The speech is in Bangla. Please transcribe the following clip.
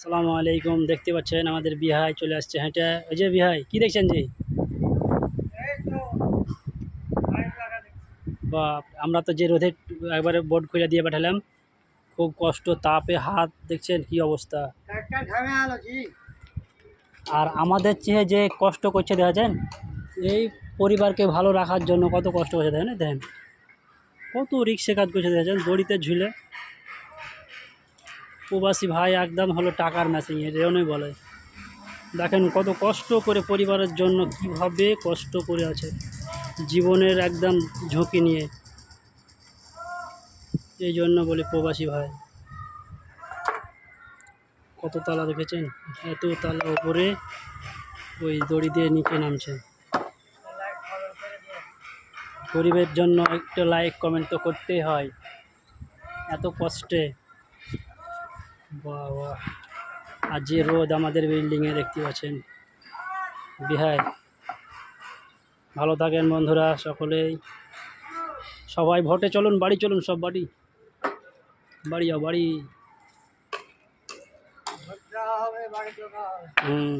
আসসালামু আলাইকুম। দেখতে পাচ্ছেন আমাদের বিহাই চলে আসছে হেঁটে। ওই যে বিহাই কি দেখছেন যে বা আমরা তো যে রোদে একবারে বোর্ড খুলে দিয়ে পাঠালাম, খুব কষ্ট, তাপে হাত দেখছেন কি অবস্থা। আর আমাদের চেয়ে যে কষ্ট করছে দেখেছেন, এই পরিবারকে ভালো রাখার জন্য কত কষ্ট করছে দেখেন। দেখেন কত রিক্সে কাজ করছে দেখেছেন, দড়িতে ঝুলে। প্রবাসী ভাই একদম হলো টাকার মেশিন, এর জন্যই বলে। দেখেন কত কষ্ট করে পরিবারের জন্য, কিভাবে কষ্ট করে আছে, জীবনের একদম ঝুঁকি নিয়ে। এই জন্য বলি প্রবাসী ভাই। কত তালা দেখেছেন, এত তালা উপরে, ওই দড়ি দিয়ে নিচে নামছে। গরিবের জন্য একটা লাইক কমেন্ট তো করতেই হয়, এত কষ্টে। বাহ বাহ। আর যে রোদ আমাদের বিল্ডিংয়ে দেখতে পাচ্ছেন। বিহাই ভালো থাকেন বন্ধুরা সকলেই, সবাই ভোটে চলুন, বাড়ি চলুন, সব বাড়ি বাড়ি যাও বাড়ি। হুম।